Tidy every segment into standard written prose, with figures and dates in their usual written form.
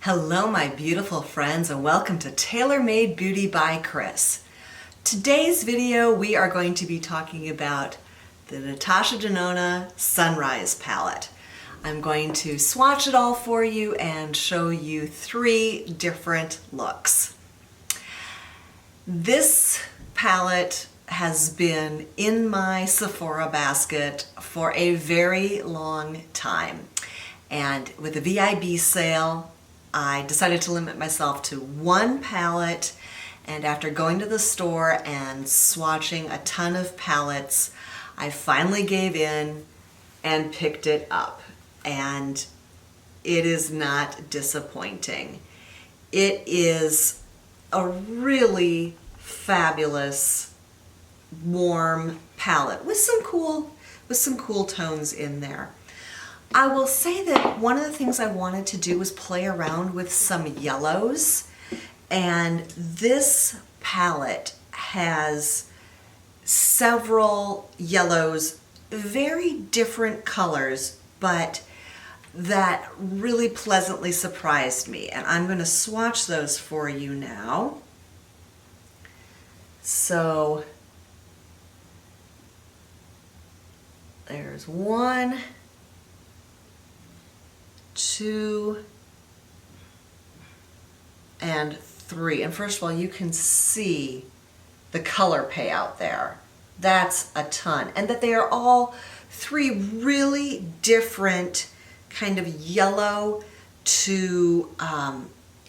Hello my beautiful friends and welcome to Tailor Made Beauty by Kris. Today's video we are going to be talking about the Natasha Denona Sunrise palette. I'm going to swatch it all for you and show you 3 different looks. This palette has been in my Sephora basket for a very long time, and with the VIB sale I decided to limit myself to 1 palette, and after going to the store and swatching a ton of palettes, I finally gave in and picked it up, and it is not disappointing. It is a really fabulous warm palette with some cool tones in there. I will say that one of the things I wanted to do was play around with some yellows, and this palette has several yellows, very different colors, but that really pleasantly surprised me, and I'm going to swatch those for you now. So there's 1, 2, and 3. And first of all, you can see the color payout there. That's a ton. And that they are all 3 really different kind of yellow to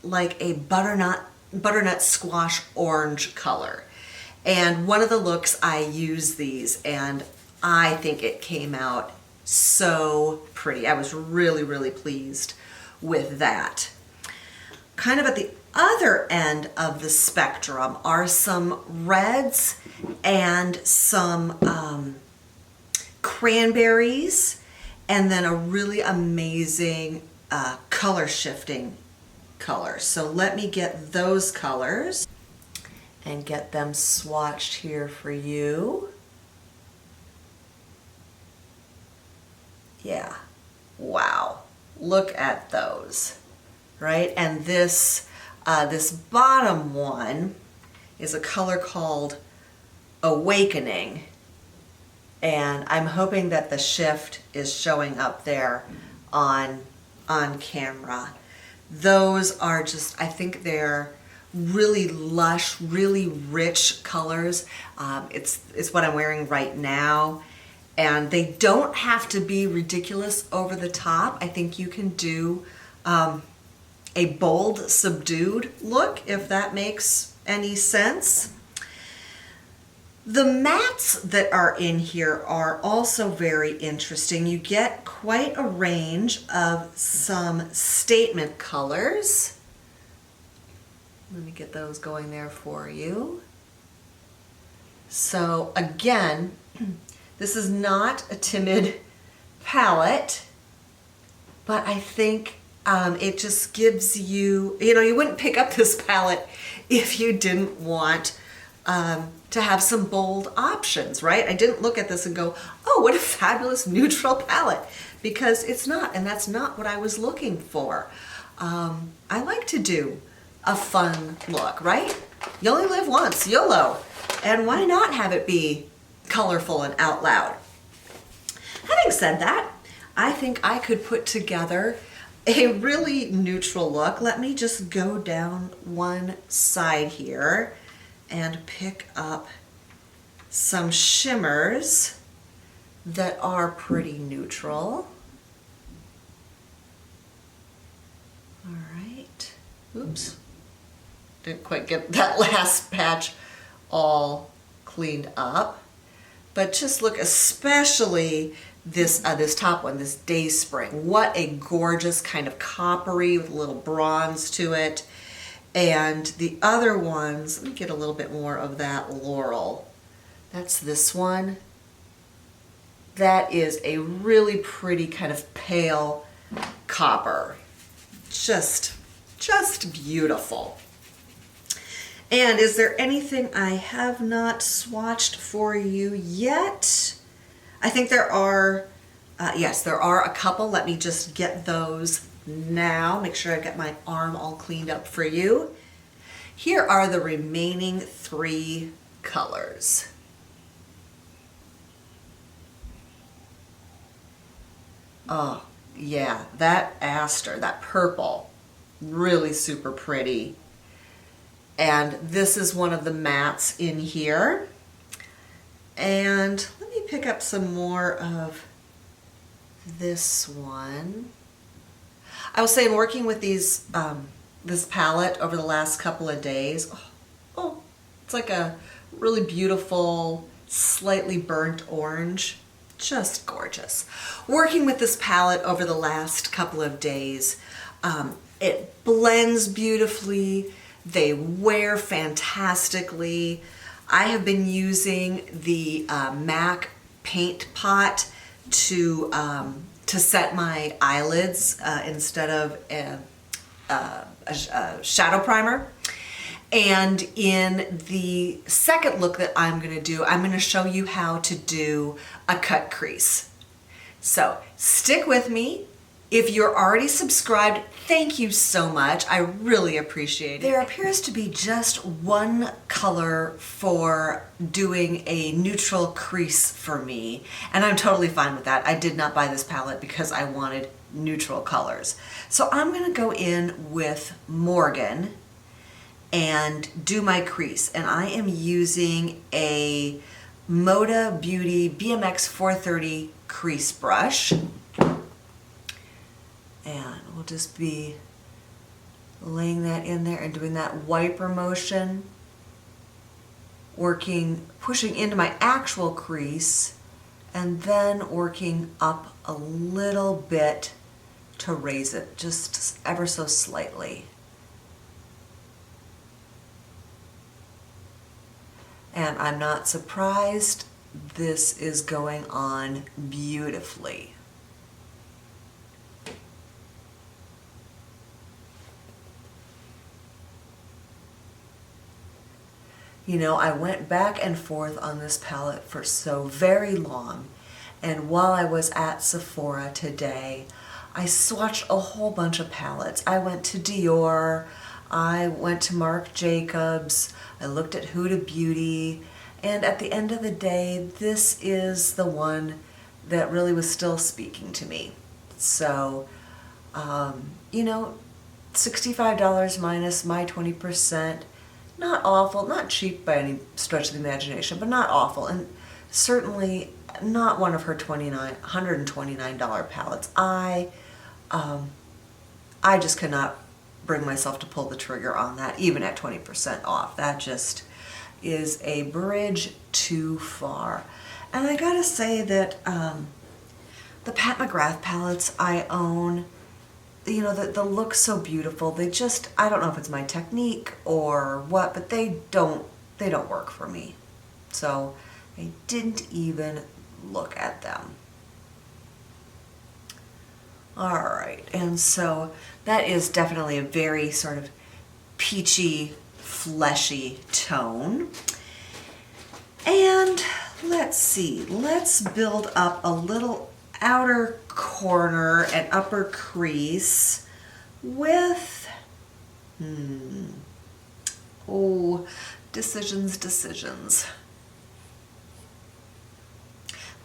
like a butternut squash orange color. And one of the looks I use these, and I think it came out so pretty. I was really pleased with that. Kind of at the other end of the spectrum are some reds and some cranberries, and then a really amazing color shifting color. So let me get those colors and get them swatched here for you. Yeah, wow, look at those, right? And this this bottom one is a color called Awakening, and I'm hoping that the shift is showing up there on camera. Those are just, I think they're really lush, really rich colors. It's what I'm wearing right now. And they don't have to be ridiculous over the top. I think you can do a bold, subdued look, if that makes any sense. The mattes that are in here are also very interesting. You get quite a range of some statement colors. Let me get those going there for you. So again, this is not a timid palette, but I think it just gives you, you wouldn't pick up this palette if you didn't want to have some bold options, right? I didn't look at this and go, oh, what a fabulous neutral palette, because it's not, and that's not what I was looking for. I like to do a fun look, right? You only live once, YOLO, and why not have it be colorful and out loud? Having said that, I think I could put together a really neutral look. Let me just go down one side here and pick up some shimmers that are pretty neutral. All right. Oops. Didn't quite get that last patch all cleaned up. But just look, especially this top one, this Day Spring. What a gorgeous kind of coppery with a little bronze to it. And the other ones, let me get a little bit more of that Laurel. That's this one. That is a really pretty kind of pale copper. Just beautiful. And is there anything I have not swatched for you yet? I think there are Yes, there are a couple. Let me just get those now. Make sure I get my arm all cleaned up for you. Here are the remaining 3 colors. Oh, yeah, that aster, that purple, really super pretty. And this is one of the mattes in here. And let me pick up some more of this one. I was saying, working with these, this palette over the last couple of days, it's like a really beautiful, slightly burnt orange. Just gorgeous. Working with this palette over the last couple of days, it blends beautifully. They wear fantastically. I have been using the MAC paint pot to set my eyelids instead of a shadow primer. And in the second look that I'm going to do, I'm going to show you how to do a cut crease. So stick with me. If you're already subscribed, thank you so much. I really appreciate it. There appears to be just one color for doing a neutral crease for me, and I'm totally fine with that. I did not buy this palette because I wanted neutral colors. So I'm going to go in with Morgan and do my crease, and I am using a Moda Beauty BMX 430 crease brush. And we'll just be laying that in there and doing that wiper motion, pushing into my actual crease, and then working up a little bit to raise it, just ever so slightly. And I'm not surprised, this is going on beautifully. You know, I went back and forth on this palette for so very long, and while I was at Sephora today, I swatched a whole bunch of palettes. I went to Dior, I went to Marc Jacobs, I looked at Huda Beauty, and at the end of the day, this is the one that really was still speaking to me. So, you know, $65 minus my 20%. Not awful, not cheap by any stretch of the imagination, but not awful, and certainly not one of her $129 palettes. I just cannot bring myself to pull the trigger on that, even at 20% off. That just is a bridge too far. And I gotta say that the Pat McGrath palettes I own, you know, the look's so beautiful. They just, I don't know if it's my technique or what, but they don't work for me. So I didn't even look at them. All right, and so that is definitely a very sort of peachy, fleshy tone. And let's see, let's build up a little outer corner and upper crease with, decisions.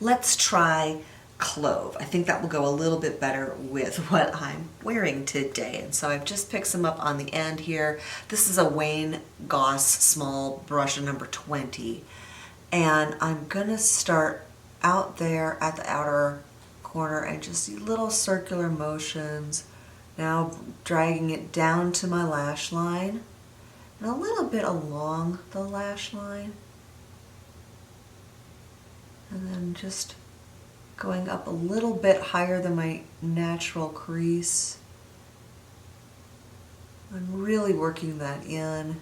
Let's try Clove. I think that will go a little bit better with what I'm wearing today. And so I've just picked some up on the end here. This is a Wayne Goss small brush number 20. And I'm gonna start out there at the outer corner and just see little circular motions. Now dragging it down to my lash line and a little bit along the lash line. And then just going up a little bit higher than my natural crease and really working that in.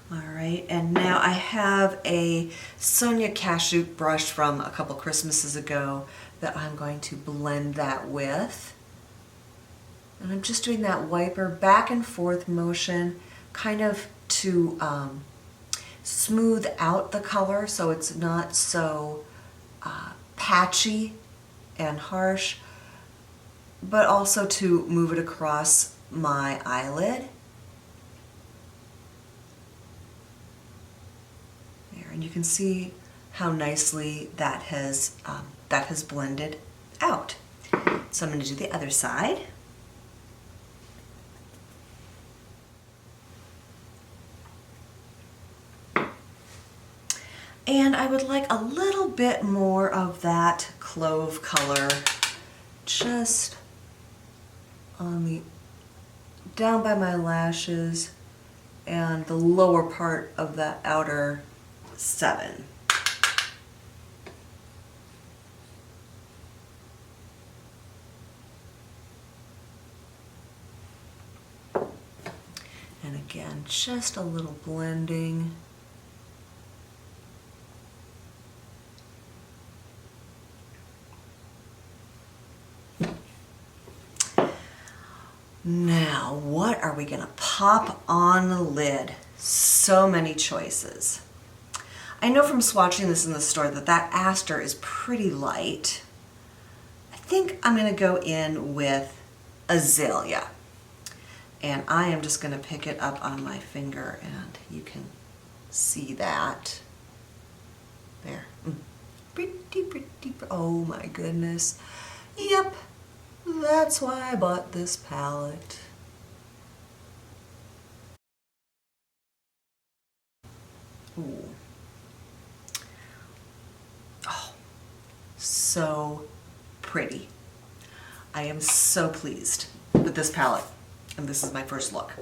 All right, and now I have a Sonia Kashuk brush from a couple Christmases ago that I'm going to blend that with. And I'm just doing that wiper back and forth motion kind of to smooth out the color so it's not so patchy and harsh, but also to move it across my eyelid. There, and you can see how nicely that has blended out. So I'm going to do the other side. And I would like a little bit more of that clove color just on the down by my lashes and the lower part of the outer 7. And again, just a little blending. Now, what are we gonna pop on the lid? So many choices. I know from swatching this in the store that that aster is pretty light. I think I'm gonna go in with azalea. And I am just gonna pick it up on my finger and you can see that. There. Pretty, oh my goodness. Yep. That's why I bought this palette. Ooh. Oh, so pretty. I am so pleased with this palette, and this is my first look.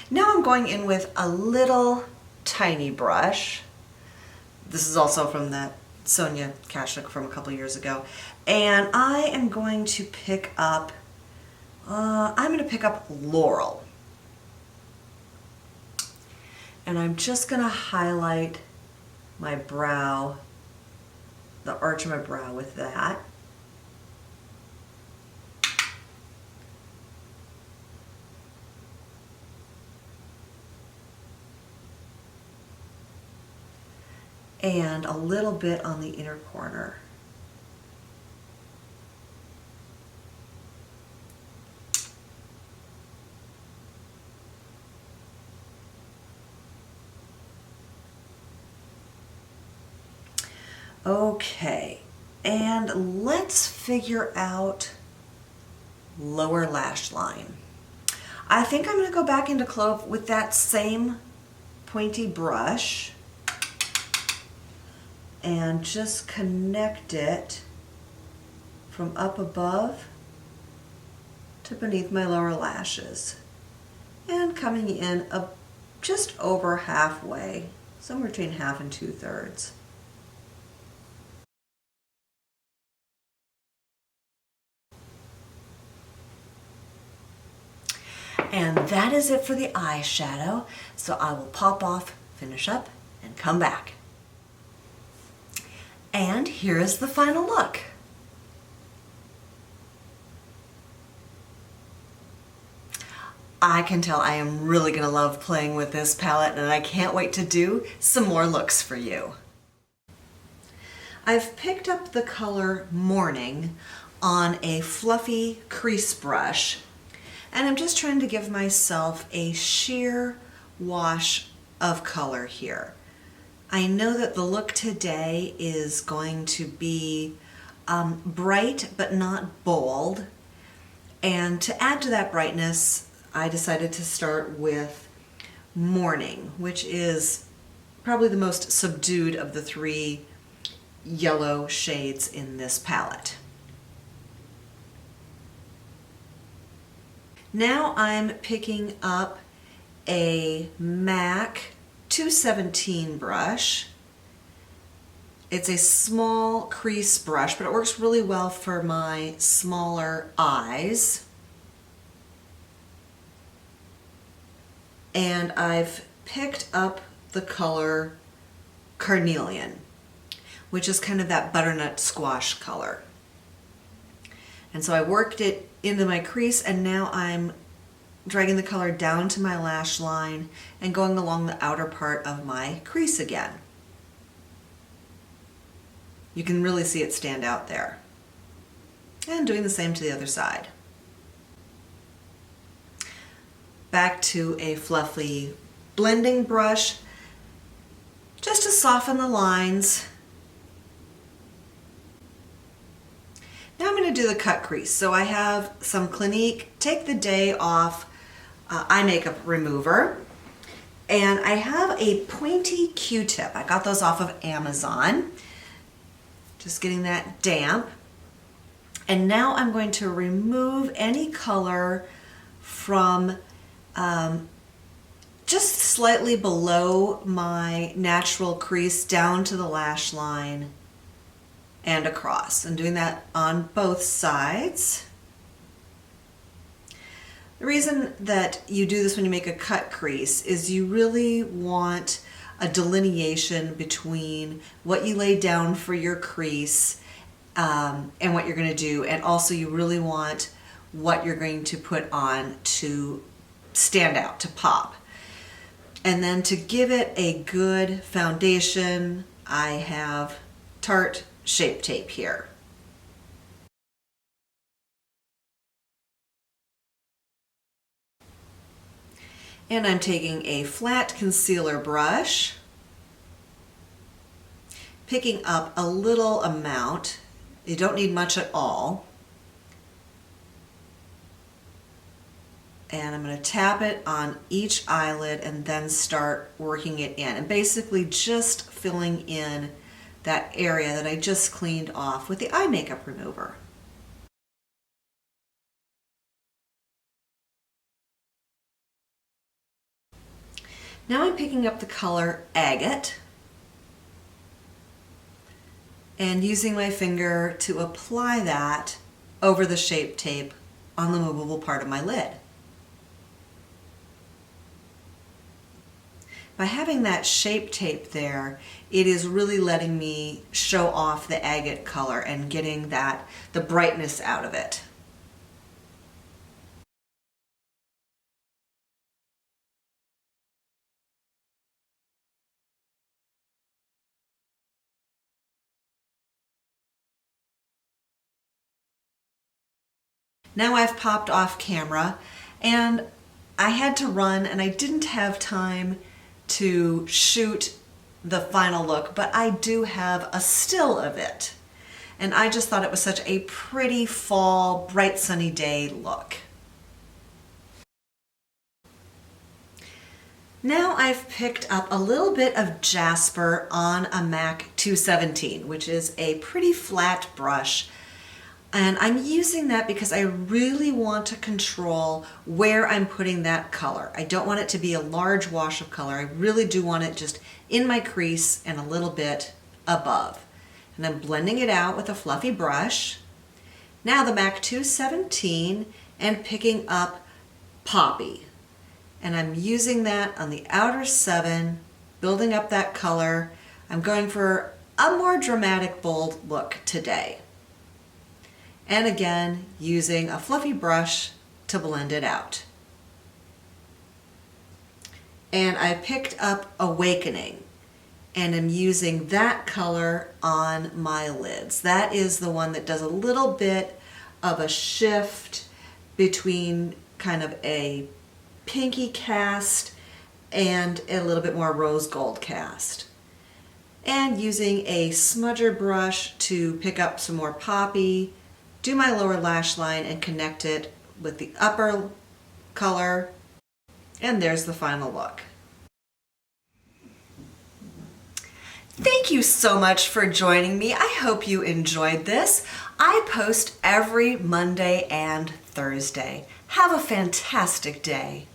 Now I'm going in with a little tiny brush. This is also from that Sonia Kashuk from a couple years ago. And I am going to pick up, Laurel. And I'm just gonna highlight my brow, the arch of my brow with that. And a little bit on the inner corner. Okay, and let's figure out lower lash line. I think I'm going to go back into Clove with that same pointy brush and just connect it from up above to beneath my lower lashes and coming in just over halfway, somewhere between 1/2 and 2/3. And that is it for the eyeshadow. So I will pop off, finish up, and come back. And here is the final look. I can tell I am really gonna love playing with this palette, and I can't wait to do some more looks for you. I've picked up the color Morning on a fluffy crease brush, and I'm just trying to give myself a sheer wash of color here. I know that the look today is going to be bright but not bold, and to add to that brightness I decided to start with Morning, which is probably the most subdued of the 3 yellow shades in this palette. Now I'm picking up a MAC 217 brush. It's a small crease brush, but it works really well for my smaller eyes. And I've picked up the color Carnelian, which is kind of that butternut squash color. And so I worked it into my crease, and now I'm dragging the color down to my lash line and going along the outer part of my crease again. You can really see it stand out there. And doing the same to the other side. Back to a fluffy blending brush just to soften the lines. Now I'm going to do the cut crease. So I have some Clinique Take the Day Off eye makeup remover, and I have a pointy Q-tip. I got those off of Amazon. Just getting that damp. And now I'm going to remove any color from just slightly below my natural crease down to the lash line and across. I'm doing that on both sides. The reason that you do this when you make a cut crease is you really want a delineation between what you lay down for your crease and what you're going to do, and also you really want what you're going to put on to stand out, to pop. And then to give it a good foundation, I have Tarte Shape Tape here. And I'm taking a flat concealer brush, picking up a little amount. You don't need much at all. And I'm going to tap it on each eyelid and then start working it in. And basically just filling in that area that I just cleaned off with the eye makeup remover. Now I'm picking up the color Agate and using my finger to apply that over the Shape Tape on the movable part of my lid. By having that Shape Tape there, it is really letting me show off the agate color and getting the brightness out of it. Now I've popped off camera, and I had to run and I didn't have time to shoot the final look, but I do have a still of it. And I just thought it was such a pretty fall, bright sunny day look. Now I've picked up a little bit of Jasper on a MAC 217, which is a pretty flat brush. And I'm using that because I really want to control where I'm putting that color. I don't want it to be a large wash of color. I really do want it just in my crease and a little bit above. And I'm blending it out with a fluffy brush. Now the MAC 217 and picking up Poppy. And I'm using that on the outer 7, building up that color. I'm going for a more dramatic, bold look today. And again, using a fluffy brush to blend it out. And I picked up Awakening, and I'm using that color on my lids. That is the one that does a little bit of a shift between kind of a pinky cast and a little bit more rose gold cast. And using a smudger brush to pick up some more Poppy, do my lower lash line and connect it with the upper color, and there's the final look. Thank you so much for joining me. I hope you enjoyed this. I post every Monday and Thursday. Have a fantastic day.